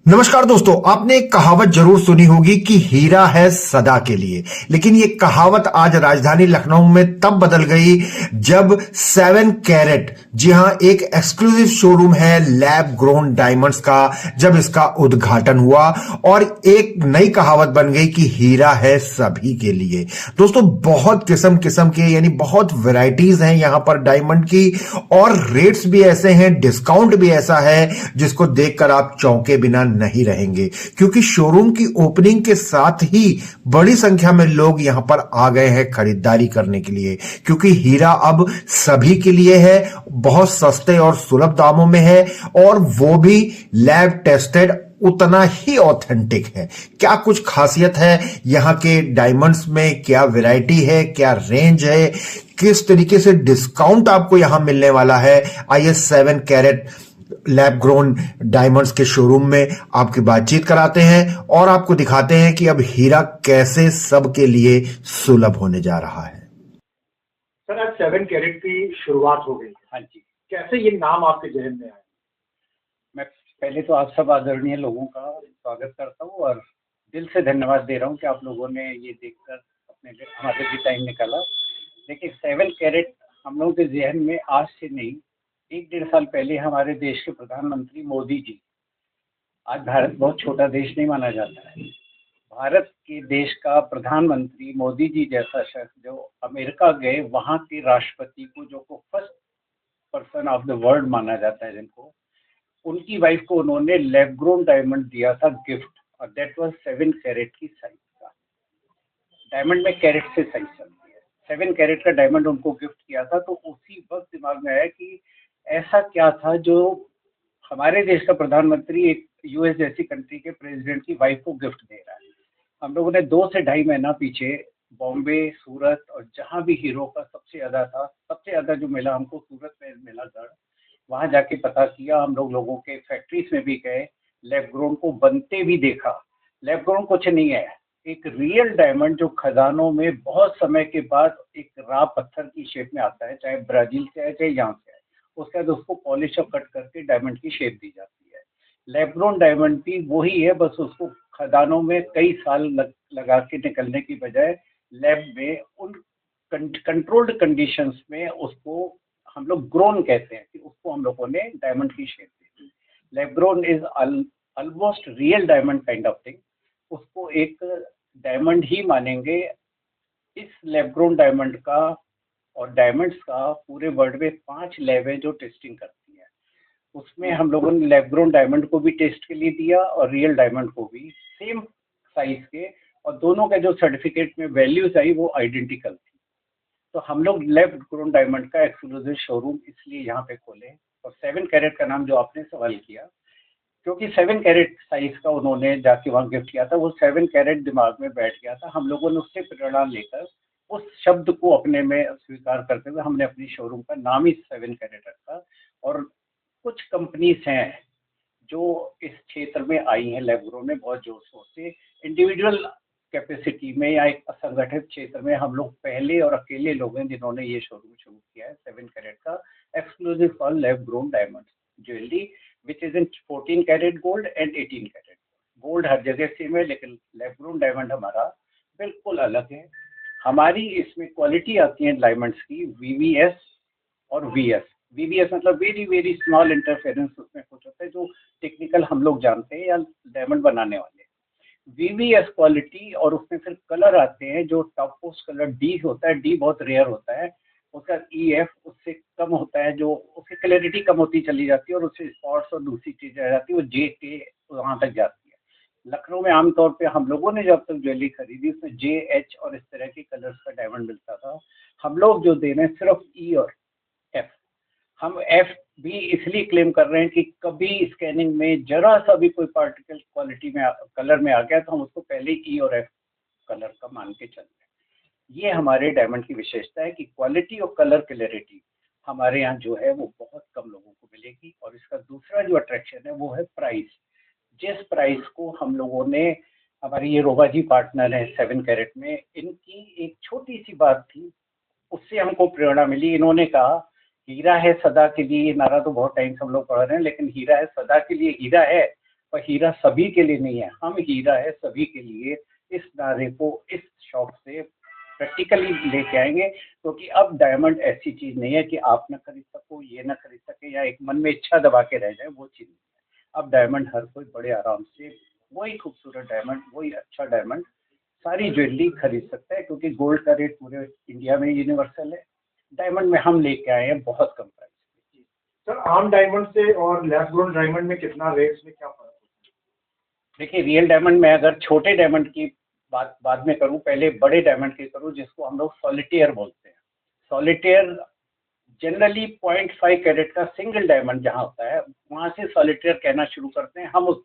नमस्कार दोस्तों, आपने एक कहावत जरूर सुनी होगी कि हीरा है सदा के लिए। लेकिन ये कहावत आज राजधानी लखनऊ में तब बदल गई जब 7 कैरेट, जी हां, एक एक्सक्लूसिव शोरूम है लैब ग्रोन डायमंड्स का, जब इसका उद्घाटन हुआ और एक नई कहावत बन गई कि हीरा है सभी के लिए। दोस्तों, बहुत किस्म किस्म के यानी बहुत वैरायटीज हैं यहां पर डायमंड की, और रेट्स भी ऐसे हैं, डिस्काउंट भी ऐसा है जिसको देखकर आप चौंके बिना नहीं रहेंगे। क्योंकि शोरूम की ओपनिंग के साथ ही बड़ी संख्या में लोग यहां पर आ गए हैं खरीदारी करने के लिए, क्योंकि हीरा अब सभी के लिए है, बहुत सस्ते और सुलभ दामों में है, और वो भी लैब टेस्टेड, उतना ही ऑथेंटिक है। क्या कुछ खासियत है यहां के डायमंड्स में, क्या वैरायटी है, क्या रेंज है, किस तरीके से डिस्काउंट आपको यहां मिलने वाला है, आइए 7 कैरेट लैब ग्रोन डायमंड्स के शोरूम में आपकी बातचीत कराते हैं और आपको दिखाते हैं कि अब हीरा कैसे सबके लिए सुलभ होने जा रहा है। सर, आज 7 कैरेट की शुरुआत हो गई। हाँ जी। कैसे ये नाम आपके जहन में आया? मैं पहले तो आप सब आदरणीय लोगों का स्वागत करता हूँ और दिल से धन्यवाद दे रहा हूँ कि आप लोगों ने ये देखकर अपने लिए हमारे लिए टाइम निकाला। देखिए, 7 कैरेट हम लोगों के जहन में आज से नहीं, 1-1.5 साल पहले हमारे देश के प्रधानमंत्री मोदी जी, आज भारत बहुत छोटा देश नहीं माना जाता है, भारत के देश का प्रधानमंत्री मोदी जी जैसा शख्स जो अमेरिका गए, वहाँ के राष्ट्रपति को, जो को first person of the world माना जाता है जिनको, उनकी वाइफ को उन्होंने लैब ग्रोन डायमंड दिया था गिफ्ट, और दैट वाज 7 कैरेट की साइज का। डायमंड में कैरेट से साइज चलती है। 7 कैरेट का डायमंड उनको गिफ्ट किया था, तो उसी वक्त दिमाग में आया कि ऐसा क्या था जो हमारे देश का प्रधानमंत्री एक यूएस जैसी कंट्री के प्रेसिडेंट की वाइफ को गिफ्ट दे रहा है। हम लोगों ने 2 से ढाई महीना पीछे बॉम्बे, सूरत और जहाँ भी हीरो का सबसे ज़्यादा था, सबसे ज़्यादा जो मिला हमको सूरत में मिला गढ़, वहाँ जाके पता किया। हम लोगों के फैक्ट्रीज में भी गए, लैब ग्रोन को बनते भी देखा। लैब ग्रोन कुछ नहीं है, एक रियल डायमंड जो खदानों में बहुत समय के बाद एक रॉ पत्थर की शेप में आता है, चाहे ब्राजील से आए चाहे यहाँ से आए, उसके बाद उसको पॉलिश और कट करके डायमंड की शेप दी जाती है। लैब ग्रोन डायमंड भी वही है, बस उसको खदानों में कई साल लगा के निकलने की बजाय लैब में उन कंट्रोल्ड कंडीशंस में उसको हम लोग ग्रोन कहते हैं कि उसको हम लोगों ने डायमंड की shape the. Lab grown is almost real diamond kind of thing, उसको एक डायमंड ही मानेंगे। इस लैब ग्रोन डायमंड का और डायमंड्स का पूरे वर्ल्ड में 5 लैब है जो टेस्टिंग करती है। उसमें हम लोगों ने लैब ग्रोन डायमंड को भी टेस्ट के लिए दिया और रियल डायमंड को भी, सेम साइज के, और दोनों का जो सर्टिफिकेट में वैल्यूज आई वो आइडेंटिकल थी। तो हम लोग लैब ग्रोन डायमंड का एक्सक्लूसिव शोरूम इसलिए यहाँ पे खोले। और 7 कैरेट का नाम जो आपने सवाल किया, क्योंकि 7 कैरेट साइज का उन्होंने जाके वहाँ गिफ्ट किया था, वो 7 कैरेट दिमाग में बैठ गया था। हम लोगों ने उससे प्रेरणा लेकर उस शब्द को अपने में स्वीकार करते हुए हमने अपनी शोरूम का नाम ही 7 कैरेट रखा। और कुछ कंपनीज हैं जो इस क्षेत्र में आई हैं लैब ग्रोन में बहुत जोर शोर से, इंडिविजुअल कैपेसिटी में या एक असंगठित क्षेत्र में हम लोग पहले और अकेले लोग हैं जिन्होंने ये शोरूम शुरू किया है 7 कैरेट का, exclusive for lab grown diamond jewellery, which is in 14 carat gold and 18 carat gold. हर जगह सेम है, लेकिन लैब ग्रोन डायमंड हमारा बिल्कुल अलग है। हमारी इसमें क्वालिटी आती है डायमंड्स की वीवीएस और वीएस। वीवीएस मतलब वेरी वेरी स्मॉल इंटरफेरेंस, उसमें कुछ होता है जो टेक्निकल हम लोग जानते हैं या डायमंड बनाने वाले। वीवीएस क्वालिटी, और उसमें फिर कलर आते हैं जो टॉप पोस्ट कलर डी होता है, डी बहुत रेयर होता है, उसका ईएफ उससे कम होता है, जो उसकी क्लैरिटी कम होती चली जाती है और उससे स्पॉट्स और दूसरी चीजें आ जाती है, वो जे के वहाँ तक जाती है। लखनऊ में आमतौर पे हम लोगों ने जब तक ज्वेलरी खरीदी उसमें जे, एच और इस तरह के कलर्स का डायमंड मिलता था। हम लोग जो दे रहे हैं सिर्फ ई और एफ। हम एफ भी इसलिए क्लेम कर रहे हैं कि कभी स्कैनिंग में जरा सा भी कोई पार्टिकल क्वालिटी में कलर में आ गया तो हम उसको पहले ई और एफ कलर का मान के चल रहे हैं। ये हमारे डायमंड की विशेषता है कि क्वालिटी और कलर क्लैरिटी हमारे यहाँ जो है वो बहुत कम लोगों को मिलेगी। और इसका दूसरा जो अट्रैक्शन है वो है प्राइस। जिस प्राइस को हम लोगों ने, हमारी ये रोबा जी पार्टनर है 7 कैरेट में, इनकी एक छोटी सी बात थी, उससे हमको प्रेरणा मिली। इन्होंने कहा हीरा है सदा के लिए, ये नारा तो बहुत टाइम से हम लोग पढ़ रहे हैं, लेकिन हीरा है सदा के लिए हीरा है, पर हीरा सभी के लिए नहीं है, हम हीरा है सभी के लिए, इस नारे को इस शौक से प्रैक्टिकली लेके आएंगे, क्योंकि अब डायमंड ऐसी चीज नहीं है कि आप ना खरीद सको, ये ना खरीद सके, या एक मन में इच्छा दबा के रह जाए, वो चीज नहीं है। अब डायमंड हर कोई बड़े आराम से वही खूबसूरत डायमंड, वही अच्छा डायमंड, सारी ज्वेलरी खरीद सकता है, क्योंकि गोल्ड का रेट पूरे इंडिया में यूनिवर्सल है। डायमंड में हम लेके आए हैं बहुत कम प्राइस। सर आम डायमंड से और लैब ग्रोन डायमंड में कितना रेट्स में क्या फर्क होता है? देखिए, रियल डायमंड में अगर छोटे डायमंड की बात बाद में करूं, पहले बड़े डायमंड की करूं, जिसको हम लोग सॉलिटेयर बोलते हैं। सॉलिटेयर जनरली 0.5 कैरेट का सिंगल डायमंड जहां होता है, वहां से सॉलिटेयर कहना शुरू करते हैं। हम उस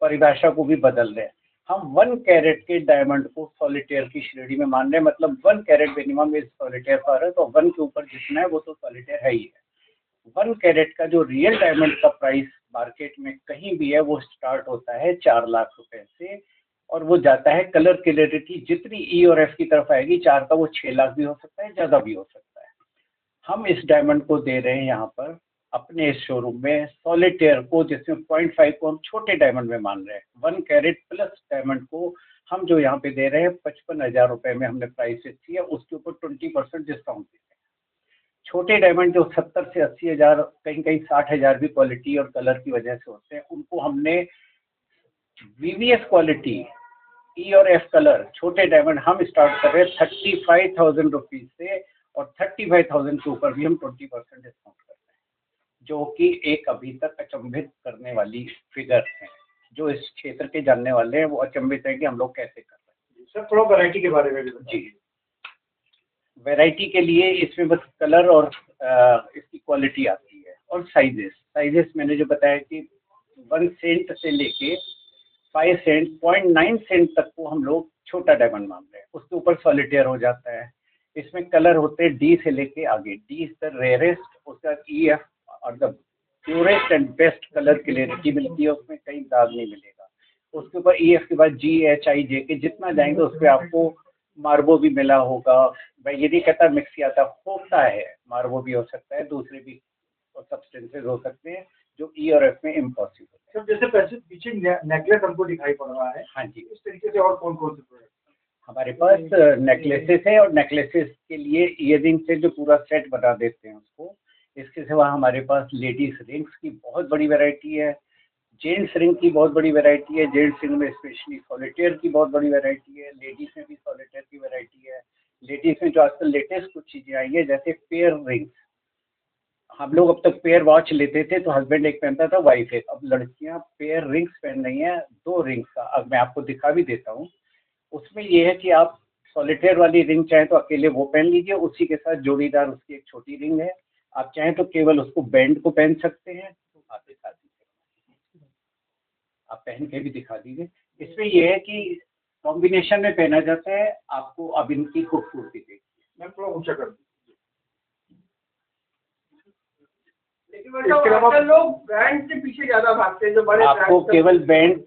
परिभाषा को भी बदल रहे हैं, हम 1 कैरेट के डायमंड को सॉलिटेयर की श्रेणी में मान रहे हैं। मतलब 1 carat minimum is solitaire for है, तो 1 के ऊपर जितना है वो तो सॉलिटेयर है ही है। 1 कैरेट का जो रियल डायमंड का प्राइस मार्केट में कहीं भी है, वो स्टार्ट होता है 4 लाख रुपए से, और वो जाता है कलर क्लियरिटी जितनी ई और एफ की तरफ आएगी 4 का, वो 6 लाख भी हो सकता है, ज़्यादा भी हो सकता है। हम इस डायमंड को दे रहे हैं यहाँ पर अपने इस शोरूम में सॉलिटेयर को, जिसमें 0.5 को हम छोटे डायमंड में मान रहे हैं। 1 कैरेट प्लस डायमंड को हम जो यहाँ पे दे रहे हैं 55,000 रुपए में हमने प्राइस फिक्स किया, उसके ऊपर 20% डिस्काउंट दे रहे हैं। छोटे डायमंड जो 70 से 80,000, कहीं कहीं 60,000 भी क्वालिटी और कलर की वजह से होते हैं, उनको हमने वीवीएस क्वालिटी ई और एफ कलर छोटे डायमंड हम स्टार्ट कर रहे हैं 35,000 रुपीज से, और 35,000 के ऊपर भी हम 20% डिस्काउंट कर रहे हैं, जो कि एक अभी तक अचंभित करने वाली फिगर है। जो इस क्षेत्र के जानने वाले हैं वो अचंभित है कि हम लोग कैसे कर रहे हैं। सर थोड़ा वैरायटी के बारे में भी बताइए। जी, वैरायटी के लिए इसमें बस कलर और इसकी क्वालिटी आती है, और साइजेस मैंने जो बताया कि 1 सेंट से लेके 5 सेंट 0.9 सेंट तक को हम लोग छोटा डायमंड मान रहे हैं, उसके ऊपर सॉलिटेयर हो जाता है। इसमें कलर होते हैं डी से लेके आगे, डी इज द रेयरेस्ट, उसका ई एफ और the purest and best colour clarity मिलती है, उसमें कहीं दाग नहीं मिलेगा। उसके ऊपर ई एफ के बाद जी एच आई जे के जितना जाएंगे उस पर आपको मार्बो भी मिला होगा। मैं ये नहीं कहता मिक्सी आता, होता है, मार्बो भी हो सकता है, दूसरे भी सब्सटेंसेज हो सकते हैं जो ई और एफ में इम्पॉसिबल है। सर जैसे पैसे पीछे नेकलेस हमको दिखाई पड़ रहा है, हाँ जी, इस तरीके से और कौन कौन से प्रोडक्ट हमारे पास नेकलेसेस है, और नेकलेसेस के लिए ईयरिंग से जो पूरा सेट बना देते हैं उसको। इसके सिवा हमारे पास लेडीज रिंग्स की बहुत बड़ी वैरायटी है, जेंट्स रिंग की बहुत बड़ी वैरायटी है, जेंट्स रिंग में स्पेशली सॉलिटेयर की बहुत बड़ी वैरायटी है, लेडीज में भी सॉलिटेयर की वैरायटी है। लेडीज में जो आजकल लेटेस्ट कुछ चीज़ें आई है, जैसे पेयर रिंग्स। हम लोग अब तक पेयर वॉच लेते थे तो हस्बैंड एक पहनता था, वाइफ एक। अब लड़कियां पेयर रिंग्स पहन रही हैं, 2 रिंग्स का। अब मैं आपको दिखा भी देता हूँ। उसमें ये है कि आप सॉलिटेयर वाली रिंग चाहें तो अकेले वो पहन लीजिए, उसी के साथ जोड़ीदार उसकी एक छोटी रिंग है। आप चाहें तो केवल उसको बैंड को पहन सकते हैं। आप दिखा दीजिए, आप पहन के भी दिखा दीजिए। इसमें यह है कि कॉम्बिनेशन में पहना जाता है, आपको अब इनकी खूबसूरती देखिए। मैं थोड़ा ऊंचा कर दूँ। लेकिन आजकल लोग ब्रांड के पीछे ज्यादा भागते हैं, जो बड़े आपको ब्रांड केवल बैंड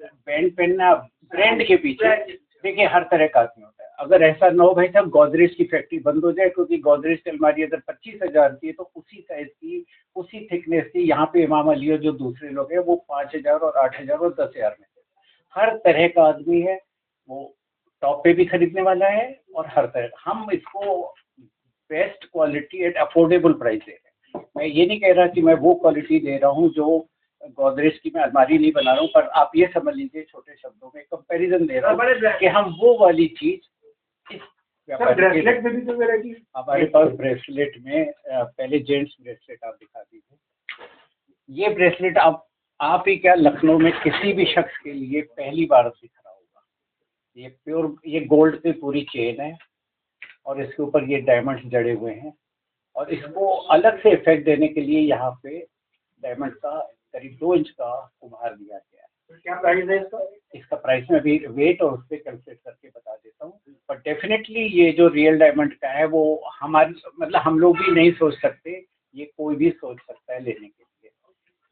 पहनना, ब्रांड के पीछे। देखिए, हर तरह का आदमी होता है। अगर ऐसा ना हो भाई साहब गोदरेज की फैक्ट्री बंद हो जाए, क्योंकि गोदरेज की अलमारी अगर 25,000 की है तो उसी साइज की, उसी थिकनेस की यहाँ पे इमाम अली और जो दूसरे लोग हैं वो 5,000 और 8,000 और 10,000 में। हर तरह का आदमी है, वो टॉप पे भी खरीदने वाला है, और हर तरह हम इसको best quality at affordable price दे रहे हैं। मैं ये नहीं कह रहा कि मैं वो क्वालिटी दे रहा हूँ जो गोदरेज की मैं अलमारी नहीं बना रहा हूँ, पर आप ये समझ लीजिए छोटे शब्दों में कंपैरिजन दे रहा हूँ कि हम वो वाली चीज इस ब्रेसलेट में भी तो वैरायटी हमारे पास ब्रेसलेट में पहले जेंट्स ब्रेसलेट आप दिखा दीजिए। ये ब्रेसलेट आप ही क्या लखनऊ में किसी भी शख्स के लिए पहली बार दिख रहा होगा। ये प्योर, ये गोल्ड की पूरी चेन है, और इसके ऊपर ये डायमंड्स जड़े हुए हैं, और इसको अलग से इफेक्ट देने के लिए यहाँ पे डायमंड का करीब 2 इंच का उभार दिया गया है। तो क्या प्राइस है इसका? इसका प्राइस में अभी वेट और उस पर कैलकुलेट करके बता देता हूँ। पर डेफिनेटली ये जो रियल डायमंड का है वो हमारी, मतलब हम लोग भी नहीं सोच सकते, ये कोई भी सोच सकता है लेने के लिए।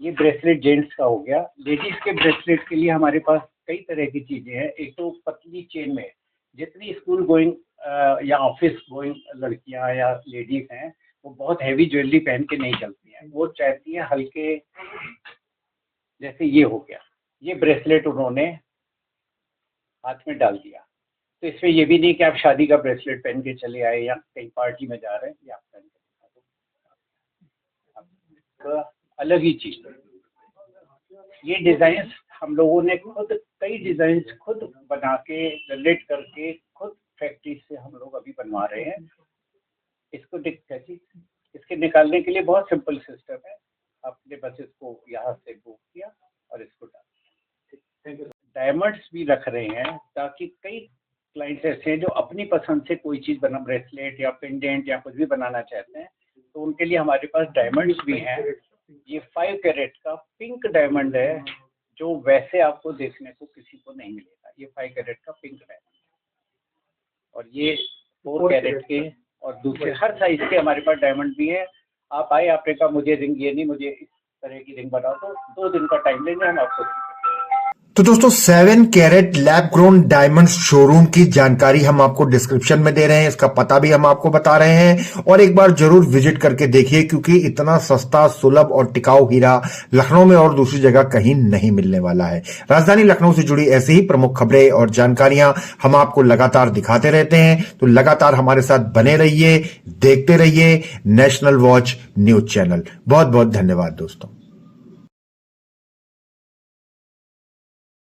ये ब्रेसलेट जेंट्स का हो गया। लेडीज के ब्रेसलेट के लिए हमारे पास कई तरह की चीज़ें हैं। एक तो पतली चेन में, जितनी स्कूल गोइंग या ऑफिस गोइंग लड़कियां या लेडीज हैं, वो बहुत हैवी ज्वेलरी पहन के नहीं चलती हैं। वो चाहती हैं हल्के, जैसे ये हो गया, ये ब्रेसलेट उन्होंने हाथ में डाल दिया। तो इसमें ये भी नहीं कि आप शादी का ब्रेसलेट पहन के चले आए या कहीं पार्टी में जा रहे हैं, ये आप पहन के दिखा दो, अलग ही चीज है। ये डिजाइन हम लोगों ने खुद कई डिजाइन खुद बना के जनरेट करके खुद फैक्ट्री से हम लोग अभी बनवा रहे हैं। इसके निकालने के लिए बहुत सिंपल सिस्टम है। आपने बस इसको यहाँ से बुक किया और इसको डाल दिया। डायमंड्स भी रख रहे हैं ताकि कई क्लाइंट्स ऐसे हैं जो अपनी पसंद से कोई चीज़ बना, ब्रेसलेट या पेंडेंट या कुछ भी बनाना चाहते हैं, तो उनके लिए हमारे पास डायमंड्स भी हैं। ये 5 कैरेट का पिंक डायमंड है जो वैसे आपको देखने को किसी को नहीं मिलेगा। ये 5 कैरेट का पिंक डायमंड है और ये 4 कैरेट के और दूसरे हर साइज के हमारे पास डायमंड भी है। आप आए, आपने कहा मुझे रिंग ये नहीं, मुझे इस तरह की रिंग बनाओ, तो 2 दिन का टाइम लेंगे हम आपको। तो दोस्तों 7 carat lab grown diamond showroom की जानकारी हम आपको डिस्क्रिप्शन में दे रहे हैं, इसका पता भी हम आपको बता रहे हैं और एक बार जरूर विजिट करके देखिए, क्योंकि इतना सस्ता, सुलभ और टिकाऊ हीरा लखनऊ में और दूसरी जगह कहीं नहीं मिलने वाला है। राजधानी लखनऊ से जुड़ी ऐसी ही प्रमुख खबरें और जानकारियां हम आपको लगातार दिखाते रहते हैं, तो लगातार हमारे साथ बने रहिए, देखते रहिए नेशनल वॉच न्यूज चैनल। बहुत बहुत धन्यवाद दोस्तों।